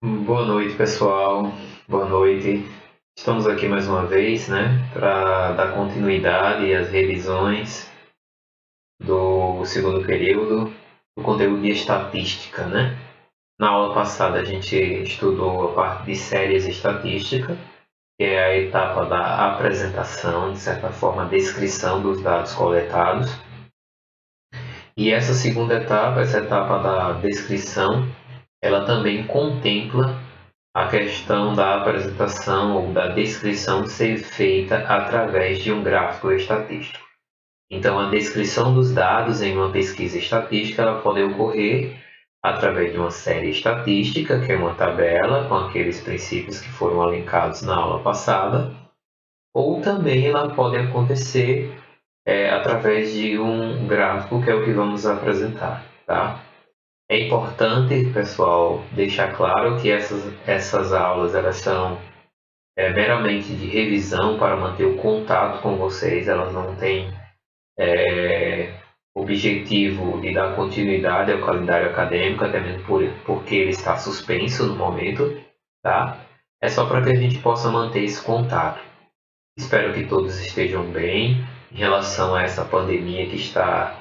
Boa noite, pessoal. Boa noite. Estamos aqui mais uma vez, né, para dar continuidade às revisões do segundo período do conteúdo de estatística, né? Na aula passada a gente estudou a parte de séries estatística, que é a etapa da apresentação, de certa forma, a descrição dos dados coletados. E essa segunda etapa, essa etapa da descrição, ela também contempla a questão da apresentação ou da descrição ser feita através de um gráfico estatístico. Então, a descrição dos dados em uma pesquisa estatística ela pode ocorrer através de uma série estatística, que é uma tabela com aqueles princípios que foram elencados na aula passada, ou também ela pode acontecer através de um gráfico, que é o que vamos apresentar, tá? É importante, pessoal, deixar claro que essas aulas elas são meramente de revisão para manter o contato com vocês, elas não têm objetivo de dar continuidade ao calendário acadêmico, até mesmo porque ele está suspenso no momento, tá? É só para que a gente possa manter esse contato. Espero que todos estejam bem em relação a essa pandemia que está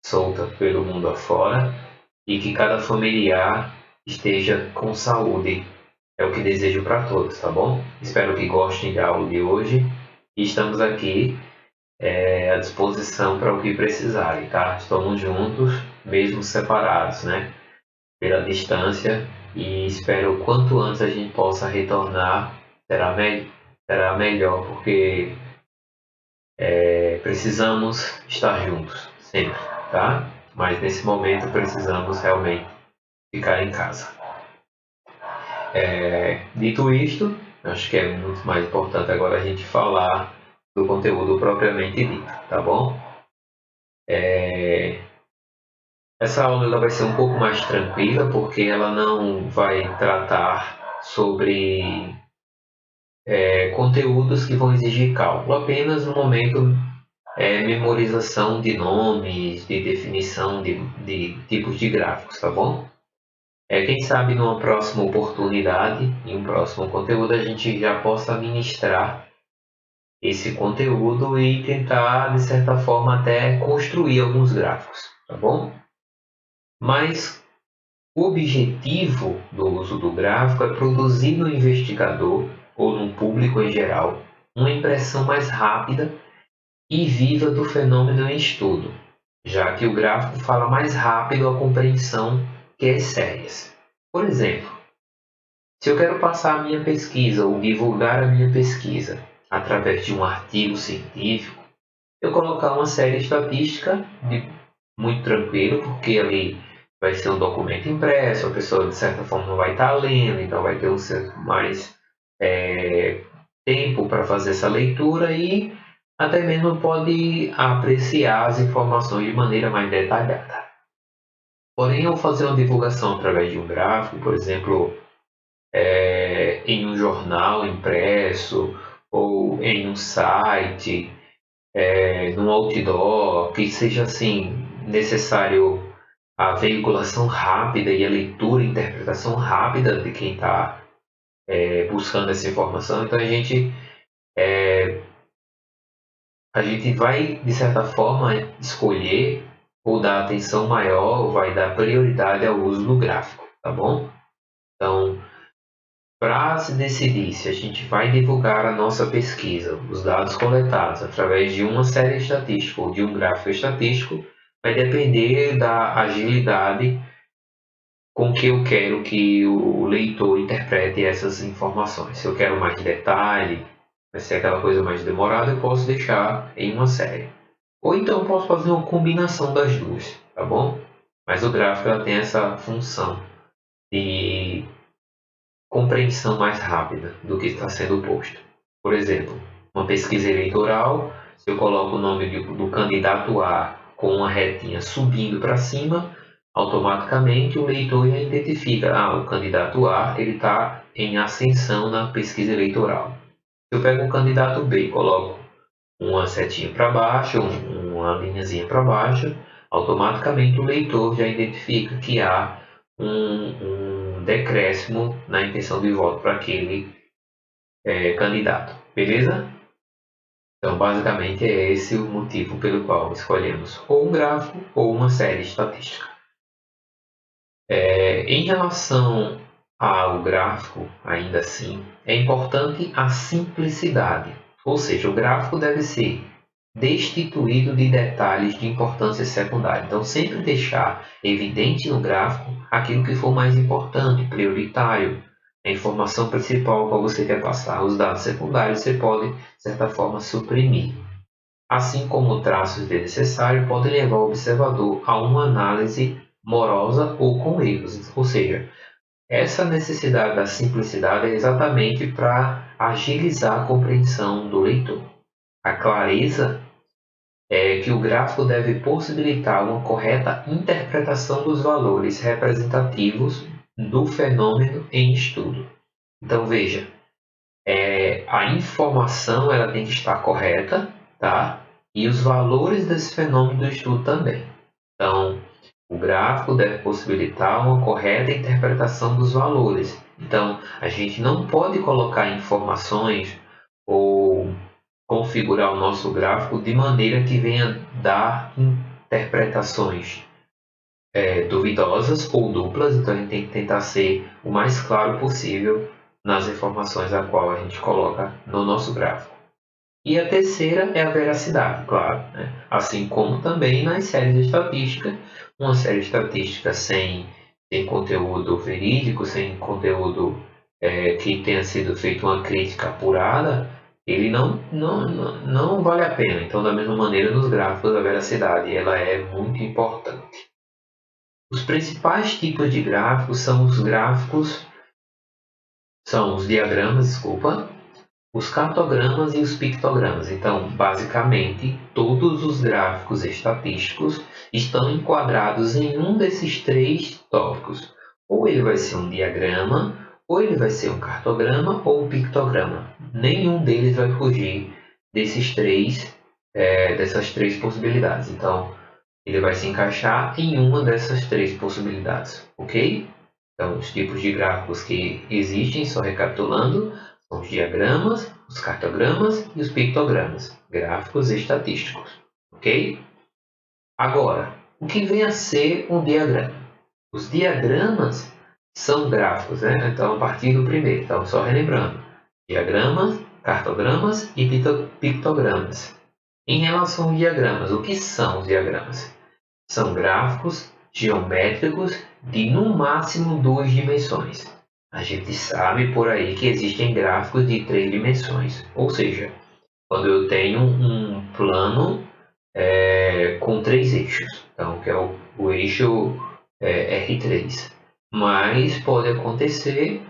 solta pelo mundo afora e que cada familiar esteja com saúde. É o que desejo para todos, tá bom? Espero que gostem da aula de hoje e estamos aqui à disposição para o que precisarem, tá? Estamos juntos, mesmo separados, né? Pela distância e espero o quanto antes a gente possa retornar, será melhor, porque precisamos estar juntos, sempre, tá? Mas nesse momento precisamos realmente ficar em casa. Dito isto, acho que é muito mais importante agora a gente falar do conteúdo propriamente dito, tá bom? Essa aula ela vai ser um pouco mais tranquila, porque ela não vai tratar sobre conteúdos que vão exigir cálculo, apenas no momento memorização de nomes, de definição de tipos de gráficos, tá bom? Quem sabe numa próxima oportunidade, em um próximo conteúdo, a gente já possa ministrar esse conteúdo e tentar, de certa forma, até construir alguns gráficos, tá bom? Mas o objetivo do uso do gráfico é produzir no investigador, ou no público em geral, uma impressão mais rápida e viva do fenômeno em estudo, já que o gráfico fala mais rápido a compreensão que as séries. Por exemplo, se eu quero passar a minha pesquisa ou divulgar a minha pesquisa através de um artigo científico, eu colocar uma série estatística muito tranquilo, porque ali vai ser um documento impresso, a pessoa de certa forma não vai estar lendo, então vai ter mais tempo para fazer essa leitura e até mesmo pode apreciar as informações de maneira mais detalhada. Porém, eu fazer uma divulgação através de um gráfico, por exemplo, em um jornal impresso ou em um site, num outdoor, que seja assim necessário a veiculação rápida e a leitura e interpretação rápida de quem está buscando essa informação. Então a gente vai, de certa forma, escolher ou dar atenção maior, ou vai dar prioridade ao uso do gráfico, tá bom? Então, para se decidir se a gente vai divulgar a nossa pesquisa, os dados coletados através de uma série estatística ou de um gráfico estatístico, vai depender da agilidade com que eu quero que o leitor interprete essas informações. Se eu quero mais detalhe, vai ser aquela coisa mais demorada, eu posso deixar em uma série. Ou então eu posso fazer uma combinação das duas, tá bom? Mas o gráfico ela tem essa função de compreensão mais rápida do que está sendo posto. Por exemplo, uma pesquisa eleitoral, se eu coloco o nome do candidato A com uma retinha subindo para cima, automaticamente o leitor já identifica, o candidato A ele está em ascensão na pesquisa eleitoral. Se eu pego o candidato B e coloco uma setinha para baixo, uma linhazinha para baixo, automaticamente o leitor já identifica que há um decréscimo na intenção de voto para aquele candidato. Beleza? Então, basicamente, é esse o motivo pelo qual escolhemos ou um gráfico ou uma série estatística. Em relação ao gráfico, ainda assim, é importante a simplicidade, ou seja, o gráfico deve ser destituído de detalhes de importância secundária. Então, sempre deixar evidente no gráfico aquilo que for mais importante, prioritário, a informação principal que você quer passar. Os dados secundários você pode, de certa forma, suprimir. Assim como traços desnecessários podem levar o observador a uma análise morosa ou com erros. Ou seja, essa necessidade da simplicidade é exatamente para agilizar a compreensão do leitor. A clareza é que o gráfico deve possibilitar uma correta interpretação dos valores representativos do fenômeno em estudo. Então, veja, a informação ela tem que estar correta, tá? E os valores desse fenômeno do estudo também. Então, o gráfico deve possibilitar uma correta interpretação dos valores. Então, a gente não pode colocar informações ou configurar o nosso gráfico de maneira que venha dar interpretações duvidosas ou duplas. Então, a gente tem que tentar ser o mais claro possível nas informações a qual a gente coloca no nosso gráfico. E a terceira é a veracidade, claro, né? Assim como também nas séries estatísticas. Uma série estatística sem conteúdo verídico, sem conteúdo que tenha sido feito uma crítica apurada, ele não vale a pena. Então, da mesma maneira, nos gráficos, a veracidade ela é muito importante. Os principais tipos de gráficos são os diagramas, os cartogramas e os pictogramas. Então, basicamente, todos os gráficos estatísticos estão enquadrados em um desses três tópicos. Ou ele vai ser um diagrama, ou ele vai ser um cartograma ou um pictograma. Nenhum deles vai fugir dessas três possibilidades. Então, ele vai se encaixar em uma dessas três possibilidades, ok? Então, os tipos de gráficos que existem, só recapitulando, são os diagramas, os cartogramas e os pictogramas, gráficos estatísticos, ok? Agora, o que vem a ser um diagrama? Os diagramas são gráficos, né? Então, a partir do primeiro, então, só relembrando, diagramas, cartogramas e pictogramas. Em relação aos diagramas, o que são os diagramas? São gráficos geométricos de no máximo 2 dimensões. A gente sabe por aí que existem gráficos de 3 dimensões, ou seja, quando eu tenho um plano com 3 eixos, então, que é o eixo R3. Mas pode acontecer,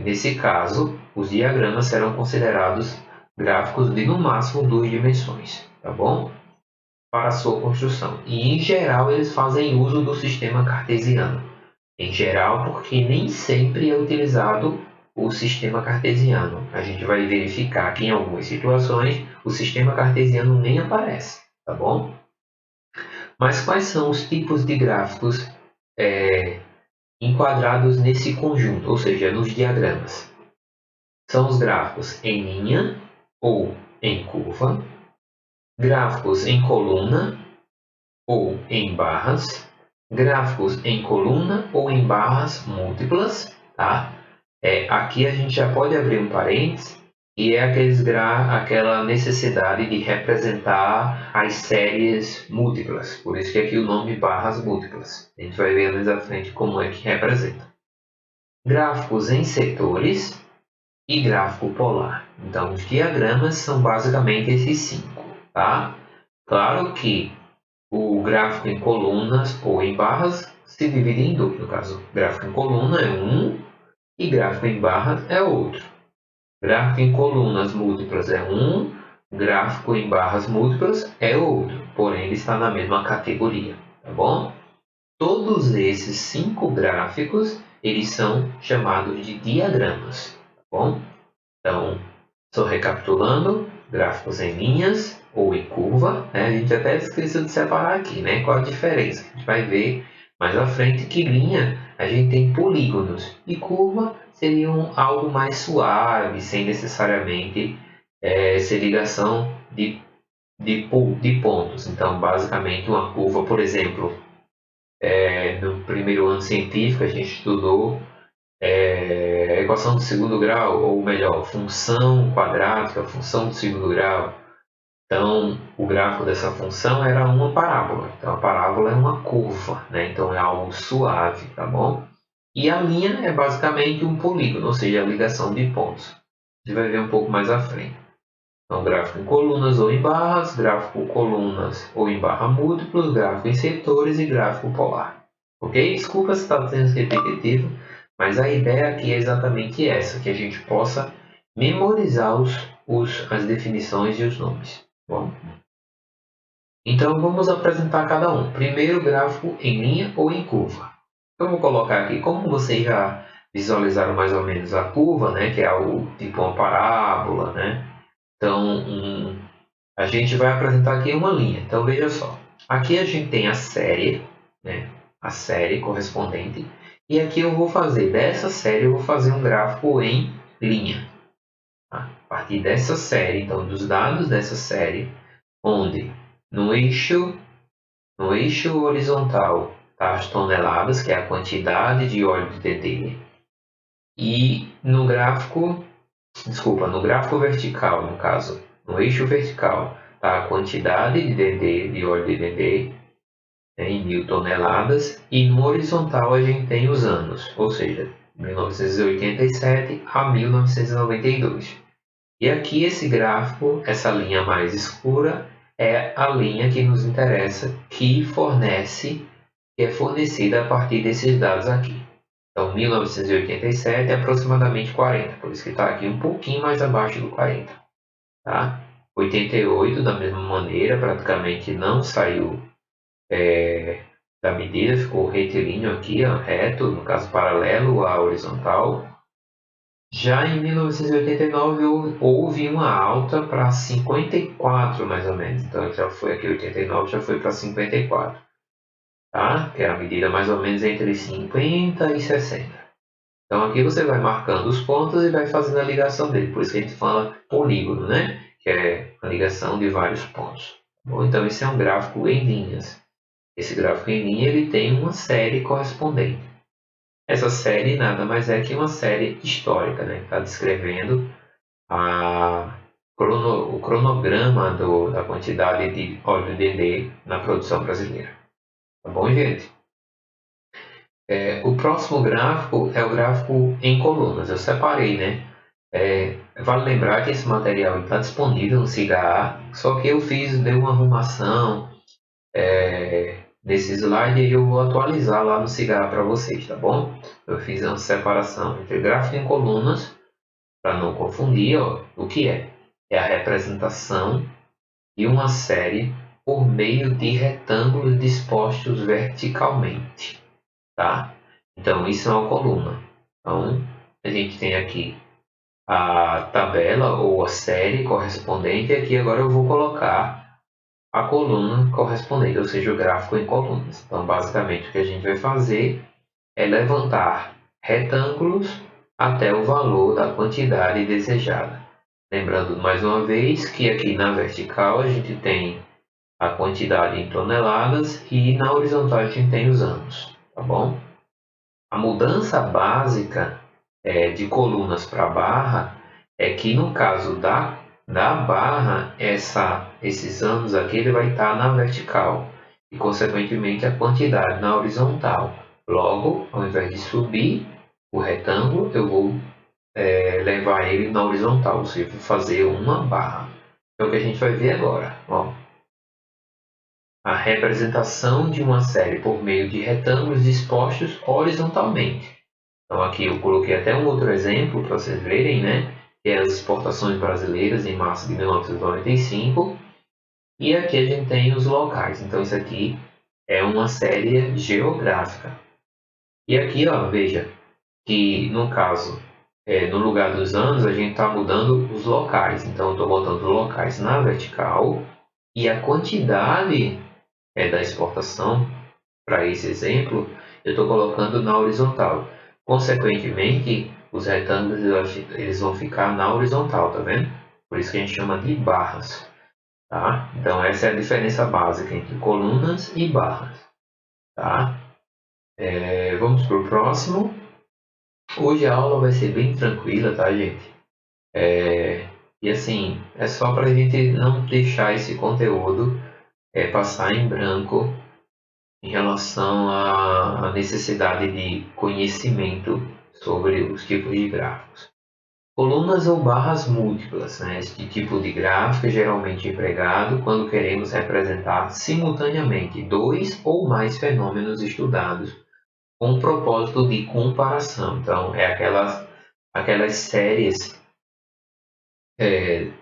nesse caso, os diagramas serão considerados gráficos de no máximo 2 dimensões, tá bom? Para a sua construção. E, em geral, eles fazem uso do sistema cartesiano. Em geral, porque nem sempre é utilizado o sistema cartesiano. A gente vai verificar que, em algumas situações, o sistema cartesiano nem aparece, tá bom? Mas quais são os tipos de gráficos enquadrados nesse conjunto, ou seja, nos diagramas? São os gráficos em linha ou em curva, gráficos em coluna ou em barras, gráficos em coluna ou em barras múltiplas, tá? Aqui a gente já pode abrir um parênteses e é aquela necessidade de representar as séries múltiplas. Por isso que aqui o nome barras múltiplas. A gente vai ver mais à frente como é que representa. Gráficos em setores e gráfico polar. Então, os diagramas são basicamente esses 5, tá? Claro que o gráfico em colunas ou em barras se divide em 2. No caso, gráfico em coluna é um e gráfico em barras é outro. Gráfico em colunas múltiplas é um, gráfico em barras múltiplas é outro, porém ele está na mesma categoria, tá bom? Todos esses 5 gráficos, eles são chamados de diagramas, tá bom? Então, só recapitulando, gráficos em linhas ou em curva, né? A gente até esqueceu de separar aqui, né? Qual a diferença? A gente vai ver mais à frente que linha a gente tem polígonos. E curva seria algo mais suave, sem necessariamente ser ligação de pontos. Então, basicamente, uma curva, por exemplo, no primeiro ano científico a gente estudou equação do segundo grau, ou melhor, função quadrática, função do segundo grau. Então, o gráfico dessa função era uma parábola. Então, a parábola é uma curva, né? Então, é algo suave, tá bom? E a linha é basicamente um polígono, ou seja, a ligação de pontos. A gente vai ver um pouco mais à frente. Então, gráfico em colunas ou em barras, gráfico colunas ou em barra múltiplos, gráfico em setores e gráfico polar. Ok? Desculpa se está sendo repetitivo, mas a ideia aqui é exatamente essa, que a gente possa memorizar as definições e os nomes. Bom, então vamos apresentar cada um. Primeiro, gráfico em linha ou em curva. Eu vou colocar aqui, como vocês já visualizaram mais ou menos a curva, né, que é algo tipo uma parábola, né? Então, a gente vai apresentar aqui uma linha. Então, veja só. Aqui a gente tem a série, né, a série correspondente. E aqui eu vou fazer, dessa série, eu vou fazer um gráfico em linha. Tá? A partir dessa série, então, dos dados dessa série, onde no eixo horizontal está as toneladas, que é a quantidade de óleo de dendê, e no gráfico vertical, no caso, no eixo vertical está a quantidade de dendê, de óleo de dendê, em 1000 toneladas, e no horizontal a gente tem os anos, ou seja, 1987 a 1992. E aqui esse gráfico, essa linha mais escura, é a linha que nos interessa, que é fornecida a partir desses dados aqui. Então, 1987 é aproximadamente 40, por isso que está aqui um pouquinho mais abaixo do 40. Tá? 88, da mesma maneira, praticamente não saiu da medida, ficou retilíneo aqui, ó, reto, no caso paralelo à horizontal. Já em 1989 houve uma alta para 54 mais ou menos, então já foi aqui 89, já foi para 54, tá? Que é a medida mais ou menos entre 50 e 60. Então aqui você vai marcando os pontos e vai fazendo a ligação dele, por isso que a gente fala polígono, né? Que é a ligação de vários pontos. Bom, então esse é um gráfico em linhas. Esse gráfico em linha ele tem uma série correspondente. Essa série nada mais é que uma série histórica, né? Está descrevendo o cronograma da quantidade de óleo de dendê na produção brasileira. Tá bom, gente? O próximo gráfico é o gráfico em colunas. Eu separei, né? Vale lembrar que esse material está disponível no SIGA, só que eu dei uma arrumação nesse slide e eu vou atualizar lá no SIGA para vocês, tá bom? Eu fiz uma separação entre gráfico em colunas, para não confundir, ó, o que é? É a representação de uma série por meio de retângulos dispostos verticalmente, tá? Então, isso é uma coluna. Então, a gente tem aqui a tabela ou a série correspondente e aqui agora eu vou colocar a coluna correspondente, ou seja, o gráfico em colunas. Então, basicamente, o que a gente vai fazer é levantar retângulos até o valor da quantidade desejada. Lembrando mais uma vez que aqui na vertical a gente tem a quantidade em toneladas e na horizontal a gente tem os anos, tá bom? A mudança básica de colunas para barra é que no caso da barra, esses anos aqui ele vai estar na vertical e consequentemente a quantidade na horizontal. Logo, ao invés de subir o retângulo, eu vou levar ele na horizontal, ou seja, vou fazer uma barra. É o que a gente vai ver agora. Ó. A representação de uma série por meio de retângulos dispostos horizontalmente. Então aqui eu coloquei até um outro exemplo para vocês verem, né? Que é as exportações brasileiras em março de 1995. E aqui a gente tem os locais. Então isso aqui é uma série geográfica. E aqui, ó, veja que no caso, no lugar dos anos, a gente está mudando os locais. Então eu estou botando os locais na vertical e a quantidade da exportação, para esse exemplo, eu estou colocando na horizontal. Consequentemente, os retângulos eles vão ficar na horizontal, tá vendo? Por isso que a gente chama de barras. Tá? Então, essa é a diferença básica entre colunas e barras. Tá? Vamos para o próximo. Hoje a aula vai ser bem tranquila, tá, gente? E assim, é só para a gente não deixar esse conteúdo passar em branco em relação à necessidade de conhecimento sobre os tipos de gráficos. Colunas ou barras múltiplas, né? Este tipo de gráfico é geralmente empregado quando queremos representar simultaneamente dois ou mais fenômenos estudados com o propósito de comparação. Então, é aquelas séries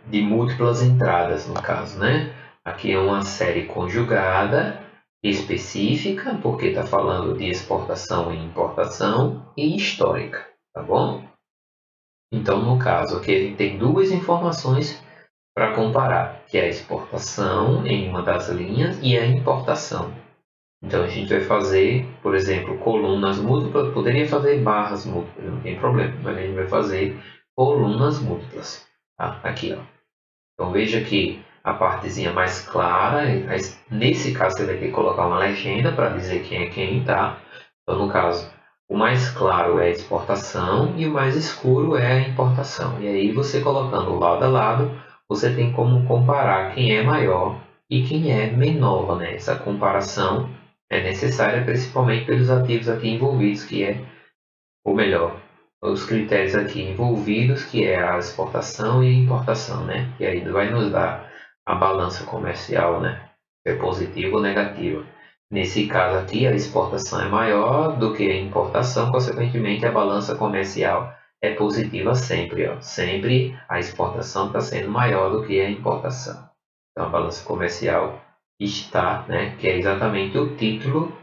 de múltiplas entradas, no caso, né? Aqui é uma série conjugada específica, porque está falando de exportação e importação, e histórica, tá bom? Então, no caso, aqui a gente tem duas informações para comparar, que é a exportação em uma das linhas e a importação. Então, a gente vai fazer, por exemplo, colunas múltiplas, poderia fazer barras múltiplas, não tem problema, mas a gente vai fazer colunas múltiplas. Tá? Aqui, ó. Então, veja que a partezinha mais clara, nesse caso você vai ter que colocar uma legenda para dizer quem é quem, tá? Então, no caso, o mais claro é a exportação e o mais escuro é a importação. E aí, você colocando lado a lado, você tem como comparar quem é maior e quem é menor, né? Essa comparação é necessária principalmente pelos ativos aqui envolvidos, que é, ou melhor, os critérios aqui envolvidos, que é a exportação e a importação, né? Que aí vai nos dar a balança comercial, né? Se é positiva ou negativa. Nesse caso aqui, a exportação é maior do que a importação, consequentemente, a balança comercial é positiva sempre. Ó. Sempre a exportação está sendo maior do que a importação. Então, a balança comercial está, né, que é exatamente o título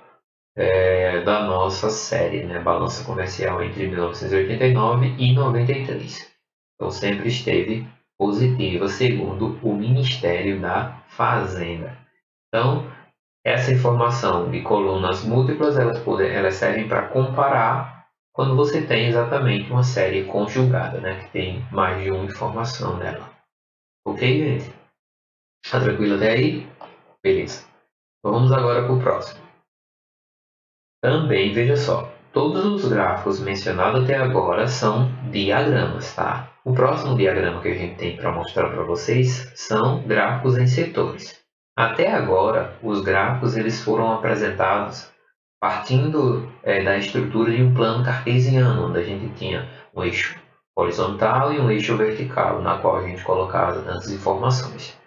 da nossa série, né, Balança Comercial entre 1989 e 93. Então, sempre esteve positiva, segundo o Ministério da Fazenda. Então, essa informação de colunas múltiplas, elas servem para comparar quando você tem exatamente uma série conjugada, né, que tem mais de uma informação nela. Ok, gente? Tá tranquilo até aí? Beleza. Vamos agora para o próximo. Também, veja só, todos os gráficos mencionados até agora são diagramas, tá? O próximo diagrama que a gente tem para mostrar para vocês são gráficos em setores. Até agora, os gráficos eles foram apresentados partindo da estrutura de um plano cartesiano, onde a gente tinha um eixo horizontal e um eixo vertical, na qual a gente colocava as informações.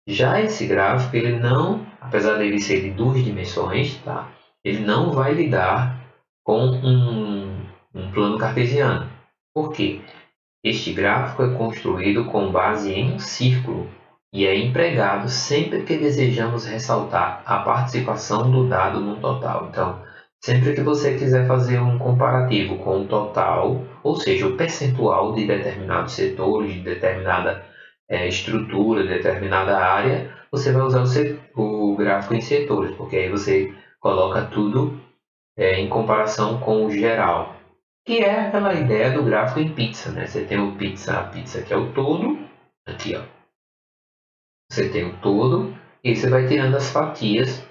Já esse gráfico, ele não, apesar dele ser de duas dimensões, tá? Ele não vai lidar com um plano cartesiano. Por quê? Este gráfico é construído com base em um círculo e é empregado sempre que desejamos ressaltar a participação do dado no total. Então, sempre que você quiser fazer um comparativo com o total, ou seja, o percentual de determinados setores, de determinada estrutura, determinada área, você vai usar o gráfico em setores, porque aí você coloca tudo em comparação com o geral. Que é aquela ideia do gráfico em pizza, né? Você tem a pizza que é o todo, aqui ó. Você tem o todo e você vai tirando as fatias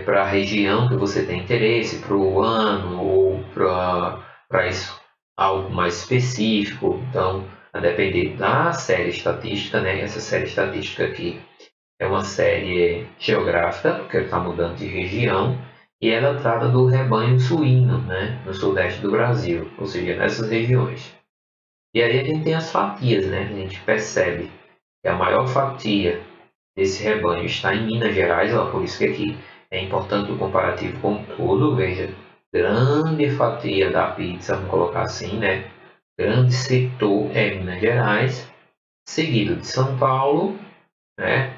para a região que você tem interesse, para o ano ou para isso algo mais específico. Então, a depender da série estatística, né? Essa série estatística aqui é uma série geográfica, porque ele está mudando de região, e ela trata do rebanho suíno, né? No sudeste do Brasil, ou seja, nessas regiões. E aí a gente tem as fatias, né? A gente percebe que a maior fatia desse rebanho está em Minas Gerais, ó, por isso que aqui é importante o comparativo com o todo, veja, grande fatia da pizza, vamos colocar assim, né? Grande setor é Minas Gerais, seguido de São Paulo, né?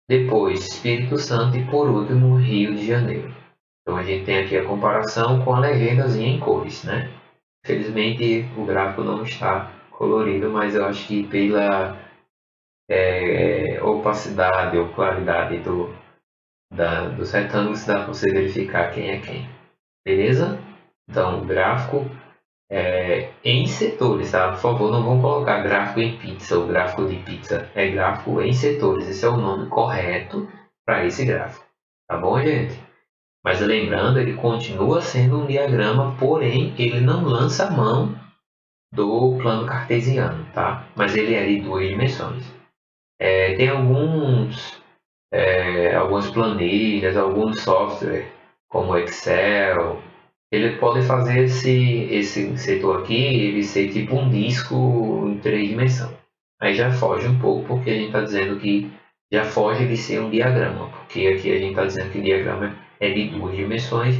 Depois Espírito Santo e por último Rio de Janeiro. Então a gente tem aqui a comparação com a legendazinha em cores, né? Infelizmente o gráfico não está colorido, mas eu acho que pela opacidade ou claridade dos retângulos dá para você verificar quem é quem. beleza? Então, gráfico em setores, tá? Por favor, não vão colocar gráfico em pizza ou gráfico de pizza. É gráfico em setores. Esse é o nome correto para esse gráfico. Tá bom, gente? Mas lembrando, ele continua sendo um diagrama, porém, ele não lança a mão do plano cartesiano, tá? Mas ele é de 2 dimensões. Tem algumas planilhas, alguns softwares, como Excel, ele pode fazer esse setor aqui, ele ser tipo um disco em 3 dimensões. Aí já foge um pouco, porque a gente está dizendo que já foge de ser um diagrama, porque aqui a gente está dizendo que o diagrama é de 2 dimensões,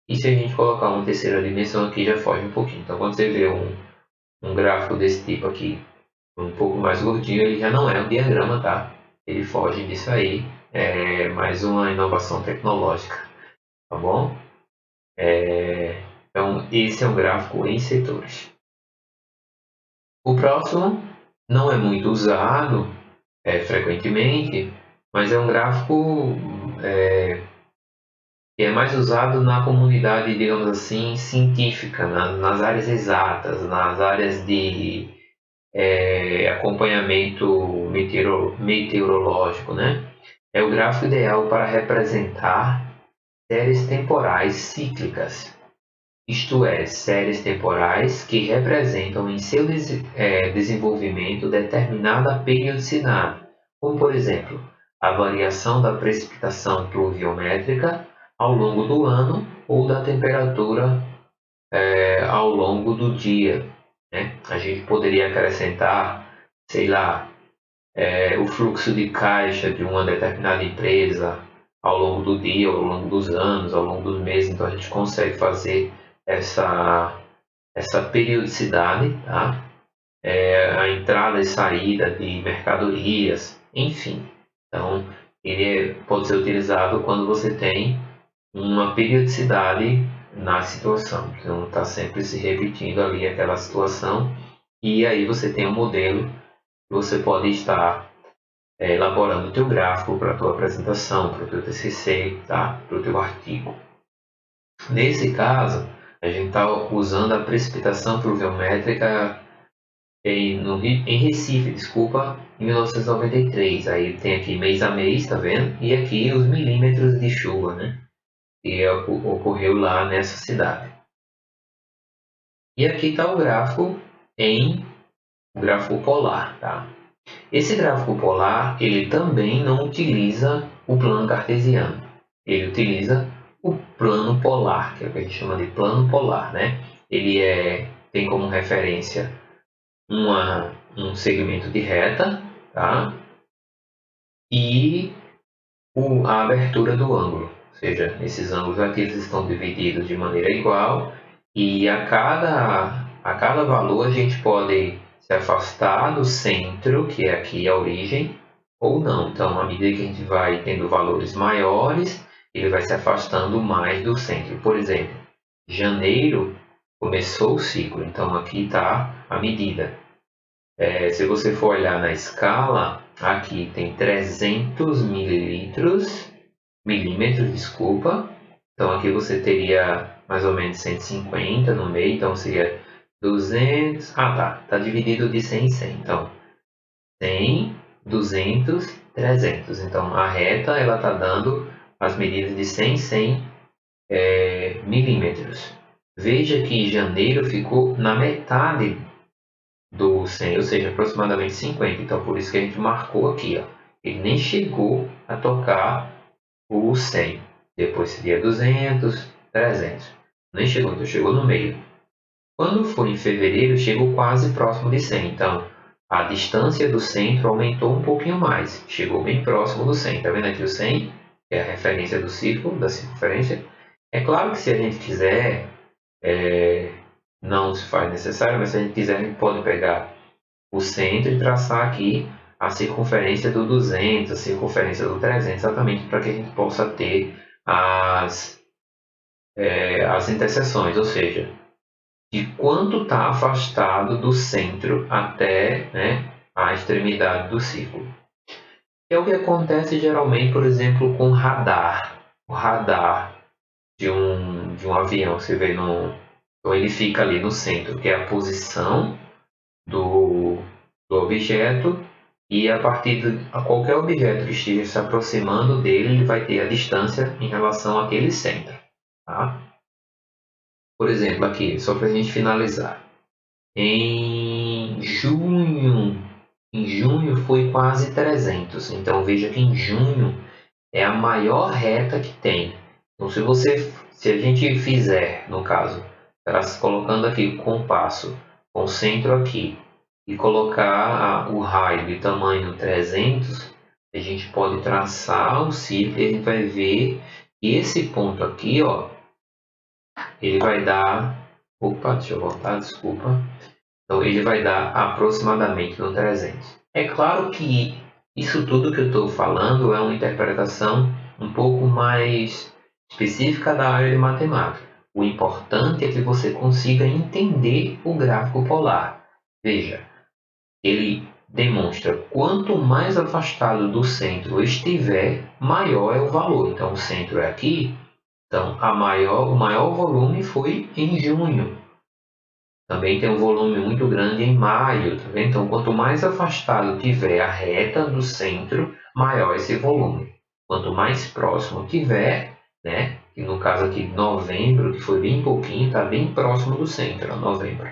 e se a gente colocar uma terceira dimensão aqui, já foge um pouquinho. Então, quando você vê um gráfico desse tipo aqui, um pouco mais gordinho, ele já não é um diagrama, tá? Ele foge disso aí, é mais uma inovação tecnológica, tá bom? Então, esse é um gráfico em setores. O próximo não é muito usado frequentemente, mas é um gráfico que é mais usado na comunidade, digamos assim, científica, nas áreas exatas, nas áreas de acompanhamento meteorológico, né? É o gráfico ideal para representar séries temporais cíclicas, isto é, séries temporais que representam em seu desenvolvimento determinada periodicidade, como por exemplo, a variação da precipitação pluviométrica ao longo do ano ou da temperatura ao longo do dia, né? A gente poderia acrescentar, sei lá, o fluxo de caixa de uma determinada empresa ao longo do dia, ao longo dos anos, ao longo dos meses. Então a gente consegue fazer essa periodicidade, tá? A entrada e saída de mercadorias, enfim. Então ele pode ser utilizado quando você tem uma periodicidade na situação. Então está sempre se repetindo ali aquela situação, e aí você tem um modelo que você pode estar elaborando o teu gráfico para a tua apresentação, para o teu TCC, tá? Para o teu artigo. Nesse caso, a gente está usando a precipitação pluviométrica em Recife, desculpa, em 1993. Aí tem aqui mês a mês, tá vendo? E aqui os milímetros de chuva, né? Que ocorreu lá nessa cidade. E aqui está o gráfico o gráfico polar, tá? Esse gráfico polar, ele também não utiliza o plano cartesiano. Ele utiliza o plano polar, que é o que a gente chama de plano polar, né? Ele tem como referência um segmento de reta, tá? E a abertura do ângulo. Ou seja, esses ângulos aqui eles estão divididos de maneira igual, e a cada valor a gente pode se afastar do centro, que é aqui a origem, ou não. Então, à medida que a gente vai tendo valores maiores, ele vai se afastando mais do centro. Por exemplo, janeiro começou o ciclo, então aqui está a medida. Se você for olhar na escala, aqui tem 300 milímetros, desculpa. Então aqui você teria mais ou menos 150 no meio, então seria 200. Tá dividido de 100 em 100. Então 100, 200, 300. Então a reta ela está dando as medidas de 100 em 100 milímetros. Veja que janeiro ficou na metade do 100, ou seja, aproximadamente 50. Então, por isso que a gente marcou aqui. Ó. Ele nem chegou a tocar o 100. Depois seria 200, 300. Nem chegou, então chegou no meio. Quando foi em fevereiro, chegou quase próximo de 100. Então, a distância do centro aumentou um pouquinho mais. Chegou bem próximo do 100. Está vendo aqui o 100? Que é a referência do círculo, da circunferência. É claro que se a gente quiser, não se faz necessário, mas se a gente quiser, a gente pode pegar o centro e traçar aqui a circunferência do 200, a circunferência do 300, exatamente para que a gente possa ter as interseções, ou seja, de quanto está afastado do centro até, né, a extremidade do círculo. É o que acontece geralmente, por exemplo, com radar. O radar de de um avião, você vê então ele fica ali no centro, que é a posição do objeto, e a partir de qualquer objeto que esteja se aproximando dele, ele vai ter a distância em relação àquele centro. Tá? Por exemplo, aqui, só para a gente finalizar. Em junho foi quase 300. Então veja que em junho é a maior reta que tem. Então se a gente fizer, no caso, colocando aqui o compasso com o centro aqui e colocar o raio de tamanho 300, a gente pode traçar o círculo e a gente vai ver que esse ponto aqui, ó, ele vai dar... Opa, deixa eu voltar, desculpa. Então, ele vai dar aproximadamente no 300. É claro que isso tudo que eu estou falando é uma interpretação um pouco mais específica da área de matemática. O importante é que você consiga entender o gráfico polar. Veja, ele demonstra quanto mais afastado do centro estiver, maior é o valor. Então, o centro é aqui. Então, o maior volume foi em junho. Também tem um volume muito grande em maio, tá vendo? Então, quanto mais afastado tiver a reta do centro, maior esse volume. Quanto mais próximo tiver, né? E no caso aqui, novembro, que foi bem pouquinho, está bem próximo do centro, novembro.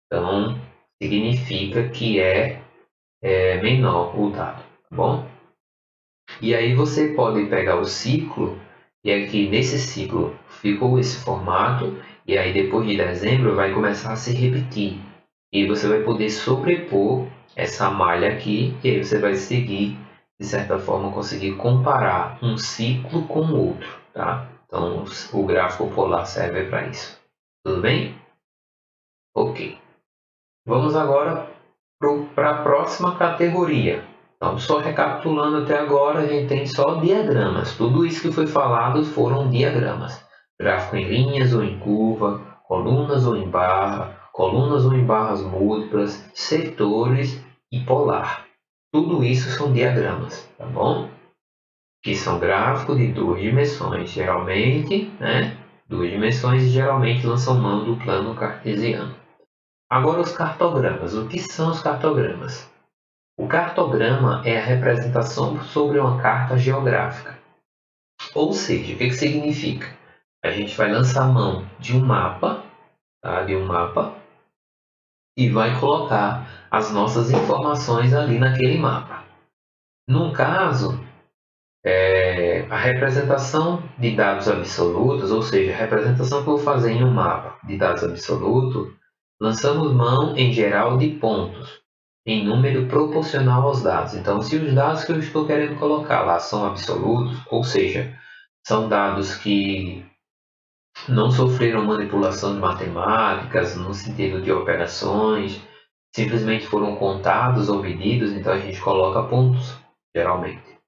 Então, significa que é menor o dado, tá bom? E aí você pode pegar o ciclo, e aqui nesse ciclo ficou esse formato, e aí depois de dezembro vai começar a se repetir. E você vai poder sobrepor essa malha aqui, e aí você vai seguir, de certa forma, conseguir comparar um ciclo com o outro. Tá? Então o gráfico polar serve para isso. Tudo bem? Ok. Vamos agora para a próxima categoria. Então, só recapitulando até agora, a gente tem só diagramas. Tudo isso que foi falado foram diagramas. Gráfico em linhas ou em curva, colunas ou em barra, colunas ou em barras múltiplas, setores e polar. Tudo isso são diagramas, tá bom? Que são gráficos de duas dimensões, geralmente, né? Duas dimensões e geralmente lançam mão do plano cartesiano. Agora os cartogramas. O que são os cartogramas? O cartograma é a representação sobre uma carta geográfica. Ou seja, o que significa? A gente vai lançar mão de um mapa, tá? E vai colocar as nossas informações ali naquele mapa. No caso, a representação de dados absolutos, ou seja, a representação que eu vou fazer em um mapa de dados absolutos, lançamos mão, em geral, de pontos em número proporcional aos dados. Então, se os dados que eu estou querendo colocar lá são absolutos, ou seja, são dados que não sofreram manipulação de matemáticas no sentido de operações, simplesmente foram contados ou medidos, então a gente coloca pontos, geralmente.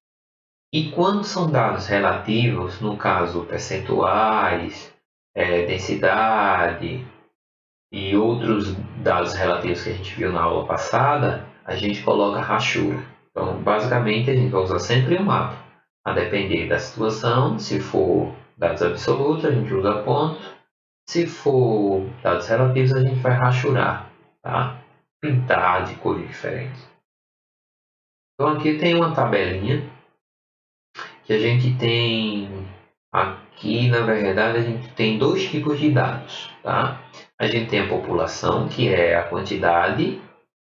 E quando são dados relativos, no caso percentuais, densidade, e outros dados relativos que a gente viu na aula passada, a gente coloca rachura. Então, basicamente, a gente vai usar sempre um mapa. A depender da situação, se for dados absolutos, a gente usa pontos. Se for dados relativos, a gente vai rachurar, tá? Pintar de cores diferentes. Então, aqui tem uma tabelinha que a gente tem... Aqui, na verdade, a gente tem dois tipos de dados, tá? A gente tem a população, que é a quantidade,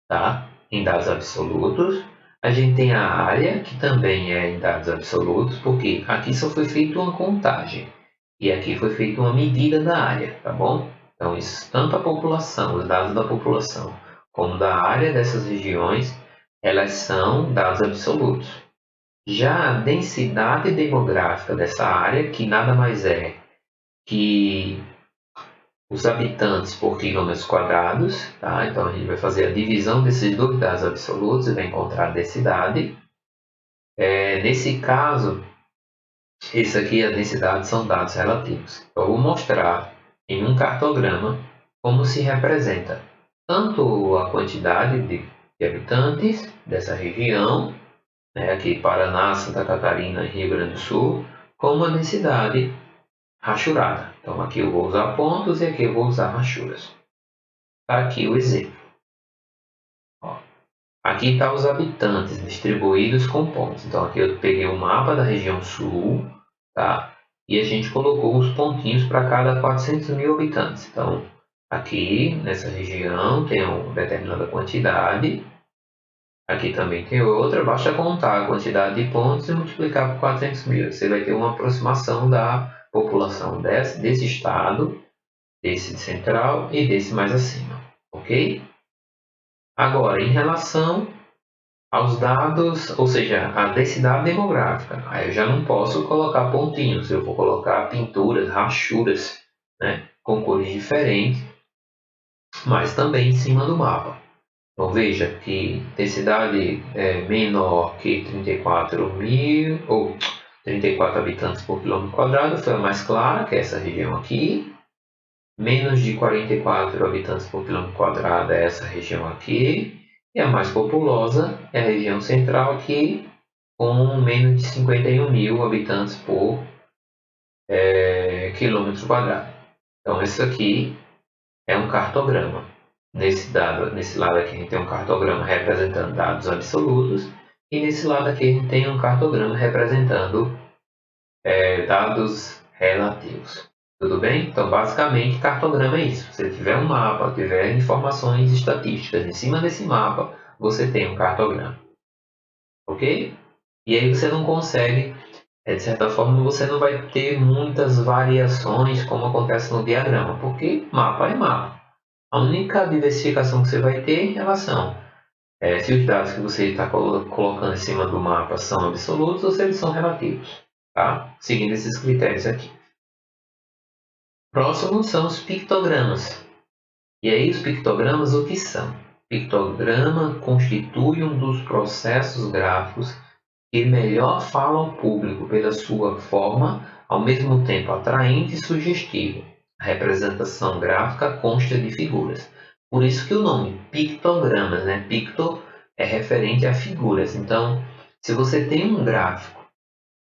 tá? Em dados absolutos. A gente tem a área, que também é em dados absolutos, porque aqui só foi feita uma contagem. E aqui foi feita uma medida da área, tá bom? Então, isso, tanto a população, os dados da população, como da área dessas regiões, elas são dados absolutos. Já a densidade demográfica dessa área, que nada mais é que os habitantes por quilômetros quadrados, tá? Então a gente vai fazer a divisão desses dois dados absolutos e vai encontrar a densidade. Nesse caso, esse aqui, a densidade, são dados relativos. Então, eu vou mostrar em um cartograma como se representa tanto a quantidade de habitantes dessa região, aqui Paraná, Santa Catarina e Rio Grande do Sul, como a densidade rachurada. Então aqui eu vou usar pontos e aqui eu vou usar rachuras. Tá aqui o exemplo. Ó, aqui está os habitantes distribuídos com pontos. Então aqui eu peguei o mapa da região sul, tá? E a gente colocou os pontinhos para cada 400 mil habitantes. Então aqui nessa região tem uma determinada quantidade. Aqui também tem outra, basta contar a quantidade de pontos e multiplicar por 400 mil. Você vai ter uma aproximação da população desse estado, desse central e desse mais acima, ok? Agora, em relação aos dados, ou seja, a densidade demográfica, aí eu já não posso colocar pontinhos, eu vou colocar pinturas, rachuras, né, com cores diferentes, mas também em cima do mapa. Então veja que densidade é menor que 34 mil, ou 34 habitantes por quilômetro quadrado, foi a mais clara, que é essa região aqui. Menos de 44 habitantes por quilômetro quadrado é essa região aqui. E a mais populosa é a região central aqui, com menos de 51 mil habitantes por quilômetro quadrado. Então, isso aqui é um cartograma. Nesse lado aqui a gente tem um cartograma representando dados absolutos e nesse lado aqui a gente tem um cartograma representando dados relativos. Tudo bem? Então, basicamente, cartograma é isso. Se tiver um mapa, tiver informações estatísticas em cima desse mapa, você tem um cartograma. Ok? E aí você não consegue, de certa forma, você não vai ter muitas variações como acontece no diagrama, porque mapa é mapa. A única diversificação que você vai ter em relação se os dados que você está colocando em cima do mapa são absolutos ou se eles são relativos, tá? Seguindo esses critérios aqui. Próximo são os pictogramas. E aí os pictogramas o que são? Pictograma constitui um dos processos gráficos que melhor fala ao público pela sua forma, ao mesmo tempo atraente e sugestivo. A representação gráfica consta de figuras. Por isso que o nome pictogramas, né? Picto é referente a figuras. Então, se você tem um gráfico,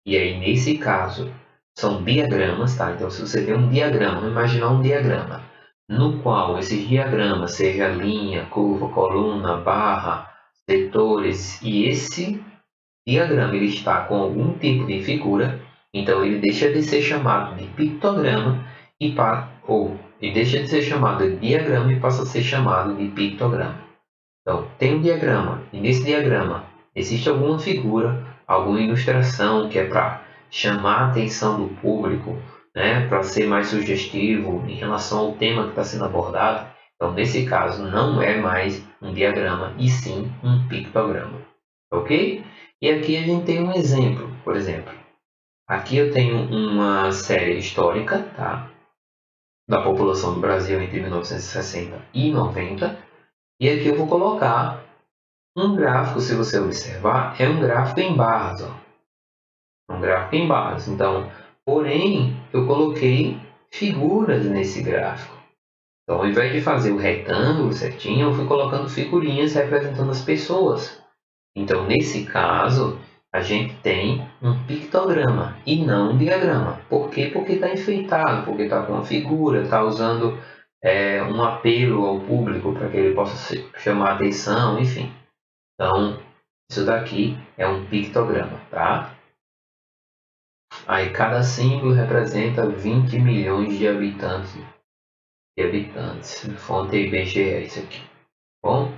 e aí nesse caso são diagramas, tá? Então, se você tem um diagrama, vamos imaginar um diagrama, no qual esses diagramas, seja linha, curva, coluna, barra, setores, e esse diagrama ele está com algum tipo de figura, então ele deixa de ser chamado de pictograma e deixa de ser chamado de diagrama e passa a ser chamado de pictograma. Então, tem um diagrama, e nesse diagrama existe alguma figura, alguma ilustração que é para chamar a atenção do público, né, para ser mais sugestivo em relação ao tema que está sendo abordado. Então, nesse caso, não é mais um diagrama, e sim um pictograma. Ok? E aqui a gente tem um exemplo, por exemplo. Aqui eu tenho uma série histórica, tá, da população do Brasil entre 1960 e 90. E aqui eu vou colocar um gráfico, se você observar, é um gráfico em barras. Ó. Um gráfico em barras. Então, porém, eu coloquei figuras nesse gráfico. Então, ao invés de fazer o retângulo certinho, eu fui colocando figurinhas representando as pessoas. Então, nesse caso, a gente tem um pictograma e não um diagrama. Por quê? Porque está enfeitado, porque está com uma figura, está usando um apelo ao público para que ele possa chamar a atenção, enfim. Então, isso daqui é um pictograma, tá? Aí, cada símbolo representa 20 milhões de habitantes. Fonte IBGE é isso aqui. Bom,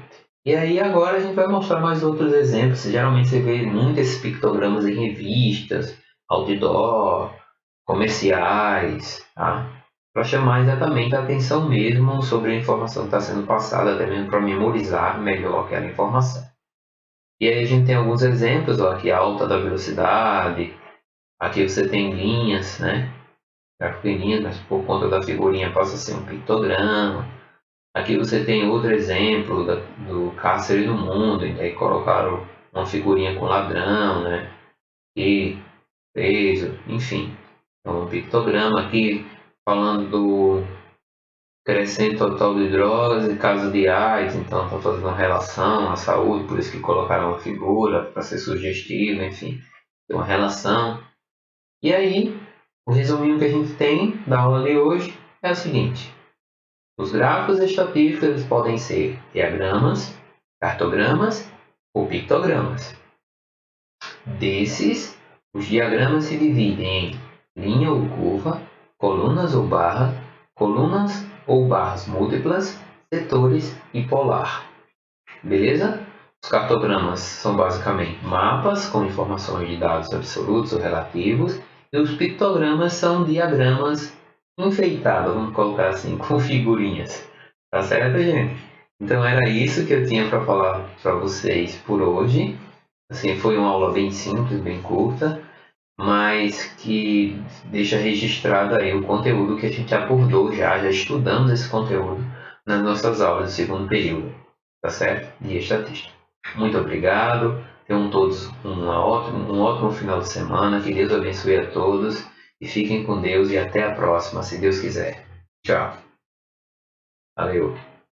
e aí agora a gente vai mostrar mais outros exemplos. Geralmente você vê muitos pictogramas em revistas, outdoor, comerciais, tá? Para chamar exatamente a atenção mesmo sobre a informação que está sendo passada, até mesmo para memorizar melhor aquela informação. E aí a gente tem alguns exemplos, ó, aqui a alta da velocidade, aqui você tem linhas, né? Gráfico em linhas, mas por conta da figurinha passa a ser um pictograma. Aqui você tem outro exemplo do cárcere do mundo, e aí colocaram uma figurinha com ladrão, né? E preso, enfim. Então, um pictograma aqui falando do crescente total de drogas e caso de AIDS, então está fazendo uma relação à saúde, por isso que colocaram uma figura para ser sugestivo, enfim, tem uma relação. E aí, O resuminho que a gente tem da aula de hoje é o seguinte. Os gráficos estatísticos eles podem ser diagramas, cartogramas ou pictogramas. Desses, os diagramas se dividem em linha ou curva, colunas ou barras múltiplas, setores e polar. Beleza? Os cartogramas são basicamente mapas com informações de dados absolutos ou relativos, e os pictogramas são diagramas enfeitados, vamos colocar assim, com figurinhas. Tá certo, gente? Então era isso que eu tinha para falar para vocês por hoje. Assim, foi uma aula bem simples, bem curta, mas que deixa registrado aí o conteúdo que a gente abordou já estudamos esse conteúdo nas nossas aulas do segundo período, tá certo? De estatística. Muito obrigado, tenham todos um ótimo final de semana, que Deus abençoe a todos e fiquem com Deus e até a próxima, se Deus quiser. Tchau. Valeu.